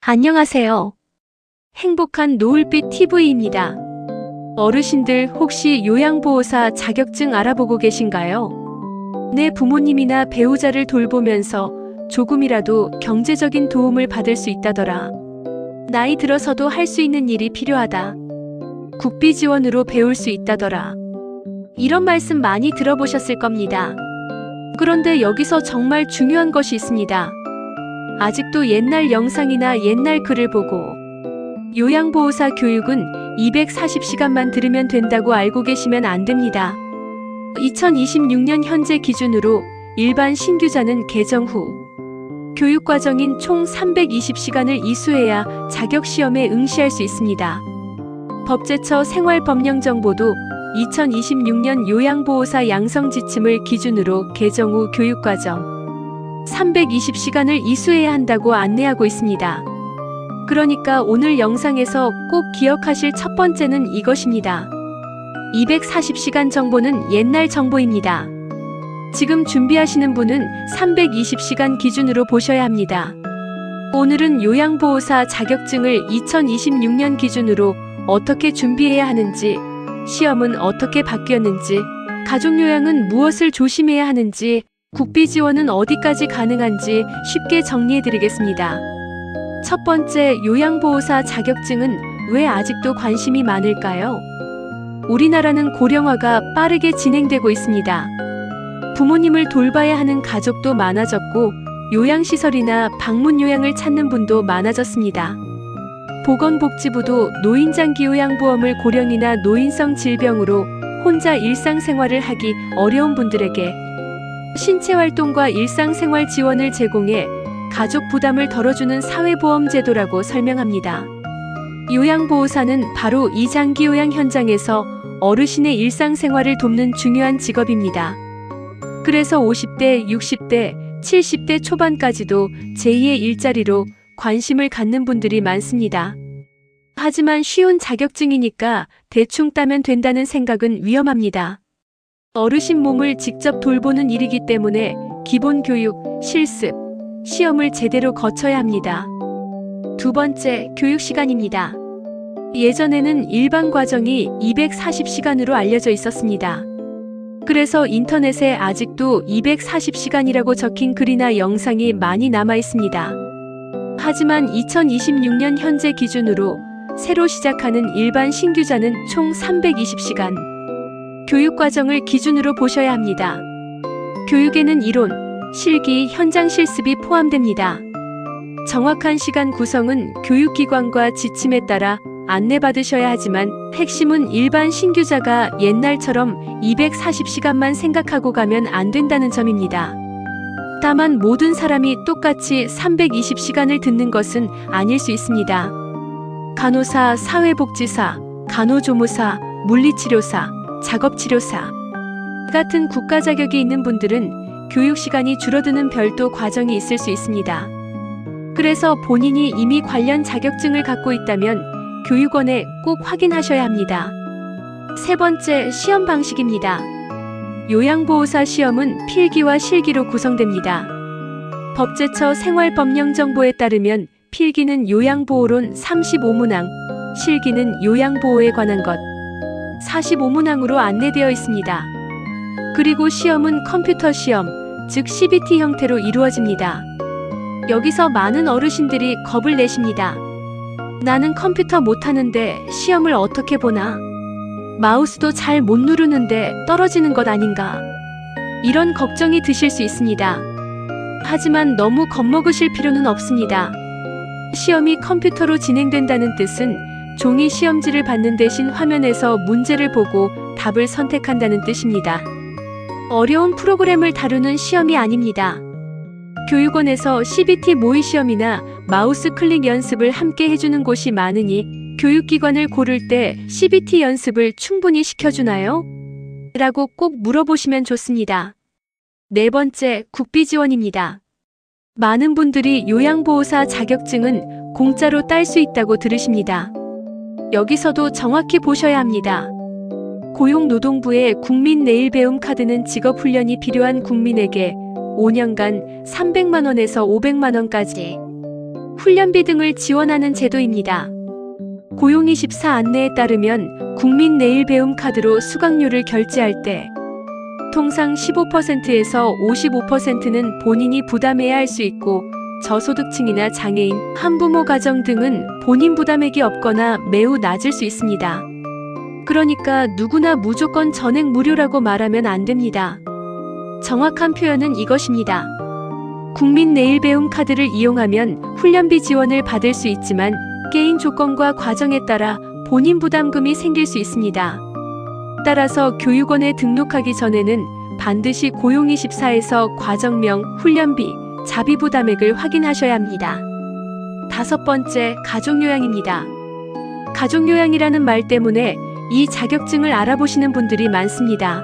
안녕하세요. 행복한 노을빛 TV입니다. 어르신들 혹시 요양보호사 자격증 알아보고 계신가요? 내 부모님이나 배우자를 돌보면서 조금이라도 경제적인 도움을 받을 수 있다더라. 나이 들어서도 할 수 있는 일이 필요하다. 국비 지원으로 배울 수 있다더라. 이런 말씀 많이 들어보셨을 겁니다. 그런데 여기서 정말 중요한 것이 있습니다. 아직도 옛날 영상이나 옛날 글을 보고 요양보호사 교육은 240시간만 들으면 된다고 알고 계시면 안 됩니다. 2026년 현재 기준으로 일반 신규자는 개정 후 교육과정인 총 320시간을 이수해야 자격시험에 응시할 수 있습니다. 법제처 생활법령정보도 2026년 요양보호사 양성지침을 기준으로 개정 후 교육과정 320시간을 이수해야 한다고 안내하고 있습니다. 그러니까 오늘 영상에서 꼭 기억하실 첫 번째는 이것입니다. 240시간 정보는 옛날 정보입니다. 지금 준비하시는 분은 320시간 기준으로 보셔야 합니다. 오늘은 요양보호사 자격증을 2026년 기준으로 어떻게 준비해야 하는지, 시험은 어떻게 바뀌었는지, 가족요양은 무엇을 조심해야 하는지, 국비 지원은 어디까지 가능한지 쉽게 정리해드리겠습니다. 첫 번째, 요양보호사 자격증은 왜 아직도 관심이 많을까요? 우리나라는 고령화가 빠르게 진행되고 있습니다. 부모님을 돌봐야 하는 가족도 많아졌고 요양시설이나 방문요양을 찾는 분도 많아졌습니다. 보건복지부도 노인장기요양보험을 고령이나 노인성 질병으로 혼자 일상생활을 하기 어려운 분들에게 신체활동과 일상생활 지원을 제공해 가족 부담을 덜어주는 사회보험제도라고 설명합니다. 요양보호사는 바로 이 장기요양 현장에서 어르신의 일상생활을 돕는 중요한 직업입니다. 그래서 50대, 60대, 70대 초반까지도 제2의 일자리로 관심을 갖는 분들이 많습니다. 하지만 쉬운 자격증이니까 대충 따면 된다는 생각은 위험합니다. 어르신 몸을 직접 돌보는 일이기 때문에 기본 교육, 실습, 시험을 제대로 거쳐야 합니다. 두 번째, 교육 시간입니다. 예전에는 일반 과정이 240시간으로 알려져 있었습니다. 그래서 인터넷에 아직도 240시간이라고 적힌 글이나 영상이 많이 남아 있습니다. 하지만 2026년 현재 기준으로 새로 시작하는 일반 신규자는 총 320시간. 교육과정을 기준으로 보셔야 합니다. 교육에는 이론, 실기, 현장 실습이 포함됩니다. 정확한 시간 구성은 교육기관과 지침에 따라 안내받으셔야 하지만 핵심은 일반 신규자가 옛날처럼 240시간만 생각하고 가면 안 된다는 점입니다. 다만 모든 사람이 똑같이 320시간을 듣는 것은 아닐 수 있습니다. 간호사, 사회복지사, 간호조무사, 물리치료사, 작업치료사 같은 국가 자격이 있는 분들은 교육 시간이 줄어드는 별도 과정이 있을 수 있습니다. 그래서 본인이 이미 관련 자격증을 갖고 있다면 교육원에 꼭 확인하셔야 합니다. 세 번째, 시험 방식입니다. 요양보호사 시험은 필기와 실기로 구성됩니다. 법제처 생활법령정보에 따르면 필기는 요양보호론 35문항, 실기는 요양보호에 관한 것 45문항으로 안내되어 있습니다. 그리고 시험은 컴퓨터 시험, 즉 CBT 형태로 이루어집니다. 여기서 많은 어르신들이 겁을 내십니다. 나는 컴퓨터 못하는데 시험을 어떻게 보나? 마우스도 잘 못 누르는데 떨어지는 것 아닌가? 이런 걱정이 드실 수 있습니다. 하지만 너무 겁먹으실 필요는 없습니다. 시험이 컴퓨터로 진행된다는 뜻은 종이 시험지를 받는 대신 화면에서 문제를 보고 답을 선택한다는 뜻입니다. 어려운 프로그램을 다루는 시험이 아닙니다. 교육원에서 CBT 모의 시험이나 마우스 클릭 연습을 함께 해주는 곳이 많으니 교육기관을 고를 때 CBT 연습을 충분히 시켜주나요? 라고 꼭 물어보시면 좋습니다. 네 번째, 국비 지원입니다. 많은 분들이 요양보호사 자격증은 공짜로 딸 수 있다고 들으십니다. 여기서도 정확히 보셔야 합니다. 고용노동부의 국민내일배움 카드는 직업훈련이 필요한 국민에게 5년간 300만원에서 500만원까지 훈련비 등을 지원하는 제도입니다. 고용24 안내에 따르면 국민 내일 배움 카드로 수강료를 결제할 때 통상 15%에서 55%는 본인이 부담해야 할 수 있고 저소득층이나 장애인, 한부모 가정 등은 본인 부담액이 없거나 매우 낮을 수 있습니다. 그러니까 누구나 무조건 전액 무료라고 말하면 안 됩니다. 정확한 표현은 이것입니다. 국민 내일 배움 카드를 이용하면 훈련비 지원을 받을 수 있지만 개인 조건과 과정에 따라 본인 부담금이 생길 수 있습니다. 따라서 교육원에 등록하기 전에는 반드시 고용24에서 과정명, 훈련비, 자비 부담액을 확인하셔야 합니다. 5번째, 가족요양입니다. 가족요양이라는 말 때문에 이 자격증을 알아보시는 분들이 많습니다.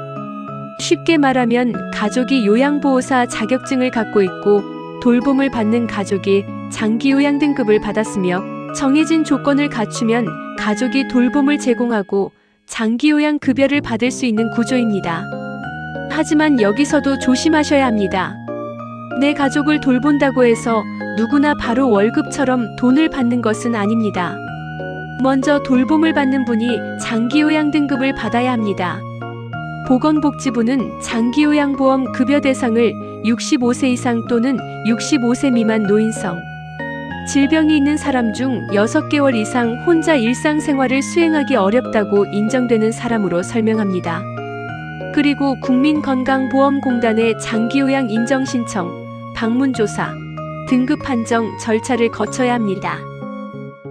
쉽게 말하면 가족이 요양보호사 자격증을 갖고 있고 돌봄을 받는 가족이 장기요양 등급을 받았으며 정해진 조건을 갖추면 가족이 돌봄을 제공하고 장기요양 급여를 받을 수 있는 구조입니다. 하지만 여기서도 조심하셔야 합니다. 내 가족을 돌본다고 해서 누구나 바로 월급처럼 돈을 받는 것은 아닙니다. 먼저 돌봄을 받는 분이 장기요양 등급을 받아야 합니다. 보건복지부는 장기요양보험 급여 대상을 65세 이상 또는 65세 미만 노인성, 질병이 있는 사람 중 6개월 이상 혼자 일상생활을 수행하기 어렵다고 인정되는 사람으로 설명합니다. 그리고 국민건강보험공단의 장기요양 인정신청, 방문조사, 등급 판정 절차를 거쳐야 합니다.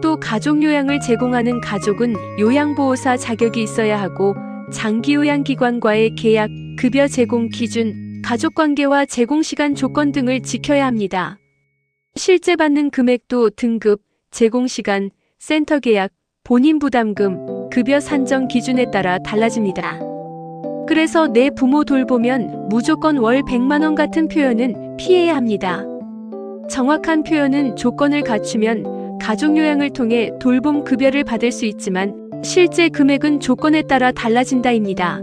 또 가족요양을 제공하는 가족은 요양보호사 자격이 있어야 하고 장기요양기관과의 계약, 급여 제공 기준, 가족관계와 제공시간 조건 등을 지켜야 합니다. 실제 받는 금액도 등급, 제공시간, 센터 계약, 본인 부담금, 급여 산정 기준에 따라 달라집니다. 그래서 내 부모 돌보면 무조건 월 100만 원 같은 표현은 피해야 합니다. 정확한 표현은 조건을 갖추면 가족요양을 통해 돌봄 급여를 받을 수 있지만 실제 금액은 조건에 따라 달라진다입니다.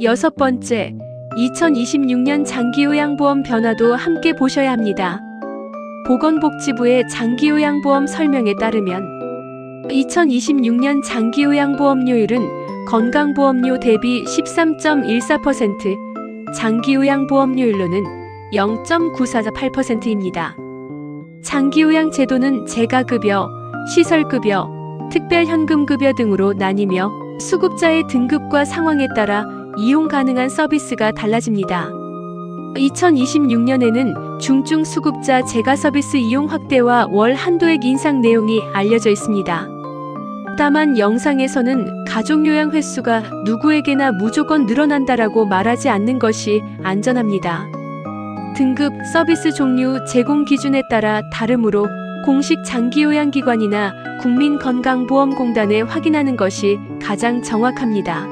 6번째, 2026년 장기요양보험 변화도 함께 보셔야 합니다. 보건복지부의 장기요양보험 설명에 따르면 2026년 장기요양보험료율은 건강보험료 대비 13.14%, 장기요양보험료율로는 0.948%입니다. 장기요양 제도는 재가급여, 시설급여, 특별현금급여 등으로 나뉘며 수급자의 등급과 상황에 따라 이용 가능한 서비스가 달라집니다. 2026년에는 중증 수급자 재가 서비스 이용 확대와 월 한도액 인상 내용이 알려져 있습니다. 다만 영상에서는 가족요양 횟수가 누구에게나 무조건 늘어난다라고 말하지 않는 것이 안전합니다. 등급, 서비스 종류, 제공 기준에 따라 다르므로 공식 장기요양기관이나 국민건강보험공단에 확인하는 것이 가장 정확합니다.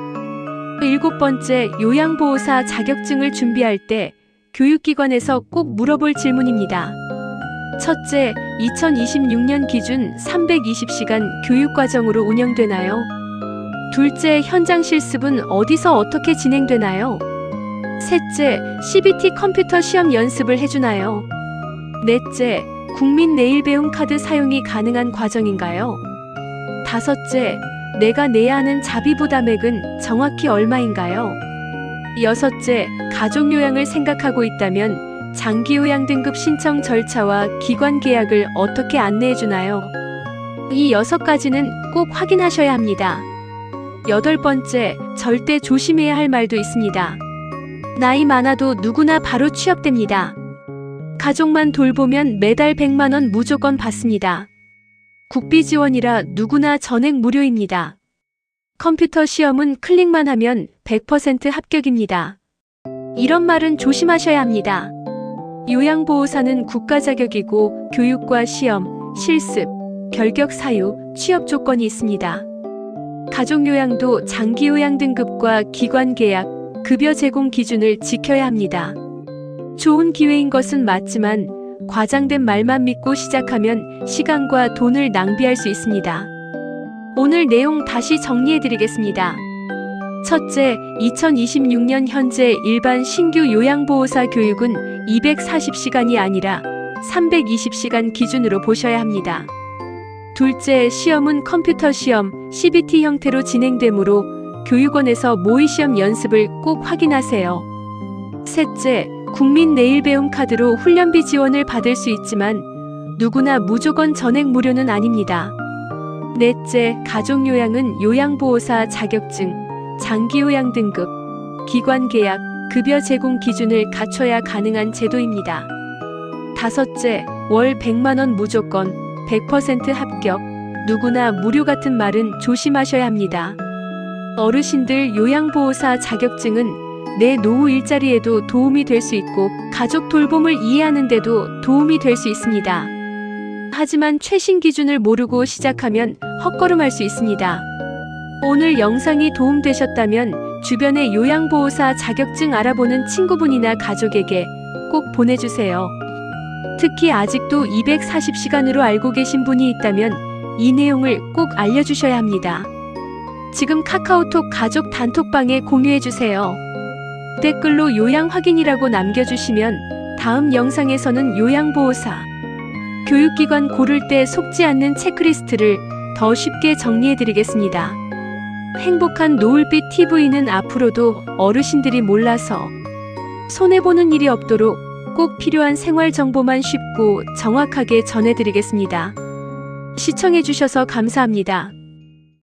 7번째, 요양보호사 자격증을 준비할 때 교육기관에서 꼭 물어볼 질문입니다. 첫째, 2026년 기준 320시간 교육과정으로 운영되나요? 둘째, 현장 실습은 어디서 어떻게 진행되나요? 셋째, CBT 컴퓨터 시험 연습을 해주나요? 넷째, 국민 내일 배움 카드 사용이 가능한 과정인가요? 다섯째, 내가 내야 하는 자비 부담액은 정확히 얼마인가요? 여섯째, 가족요양을 생각하고 있다면 장기요양 등급 신청 절차와 기관 계약을 어떻게 안내해주나요? 이 6가지는 꼭 확인하셔야 합니다. 8번째, 절대 조심해야 할 말도 있습니다. 나이 많아도 누구나 바로 취업됩니다. 가족만 돌보면 매달 100만 원 무조건 받습니다. 국비 지원이라 누구나 전액 무료입니다. 컴퓨터 시험은 클릭만 하면 100% 합격입니다. 이런 말은 조심하셔야 합니다. 요양보호사는 국가 자격이고 교육과 시험, 실습, 결격 사유, 취업 조건이 있습니다. 가족요양도 장기요양 등급과 기관 계약, 급여 제공 기준을 지켜야 합니다. 좋은 기회인 것은 맞지만 과장된 말만 믿고 시작하면 시간과 돈을 낭비할 수 있습니다. 오늘 내용 다시 정리해드리겠습니다. 첫째, 2026년 현재 일반 신규 요양보호사 교육은 240시간이 아니라 320시간 기준으로 보셔야 합니다. 둘째, 시험은 컴퓨터 시험, CBT 형태로 진행되므로 교육원에서 모의시험 연습을 꼭 확인하세요. 셋째, 국민 내일 배움 카드로 훈련비 지원을 받을 수 있지만 누구나 무조건 전액 무료는 아닙니다. 넷째, 가족요양은 요양보호사 자격증, 장기요양 등급, 기관 계약, 급여 제공 기준을 갖춰야 가능한 제도입니다. 다섯째, 월 100만원 무조건, 100% 합격, 누구나 무료 같은 말은 조심하셔야 합니다. 어르신들 요양보호사 자격증은 내 노후 일자리에도 도움이 될 수 있고 가족 돌봄을 이해하는 데도 도움이 될 수 있습니다. 하지만 최신 기준을 모르고 시작하면 헛걸음할 수 있습니다. 오늘 영상이 도움되셨다면 주변의 요양보호사 자격증 알아보는 친구분이나 가족에게 꼭 보내주세요. 특히 아직도 240시간으로 알고 계신 분이 있다면 이 내용을 꼭 알려주셔야 합니다. 지금 카카오톡 가족 단톡방에 공유해주세요. 댓글로 요양 확인이라고 남겨주시면 다음 영상에서는 요양보호사, 교육기관 고를 때 속지 않는 체크리스트를 더 쉽게 정리해드리겠습니다. 행복한 노을빛 TV는 앞으로도 어르신들이 몰라서 손해보는 일이 없도록 꼭 필요한 생활 정보만 쉽고 정확하게 전해드리겠습니다. 시청해주셔서 감사합니다.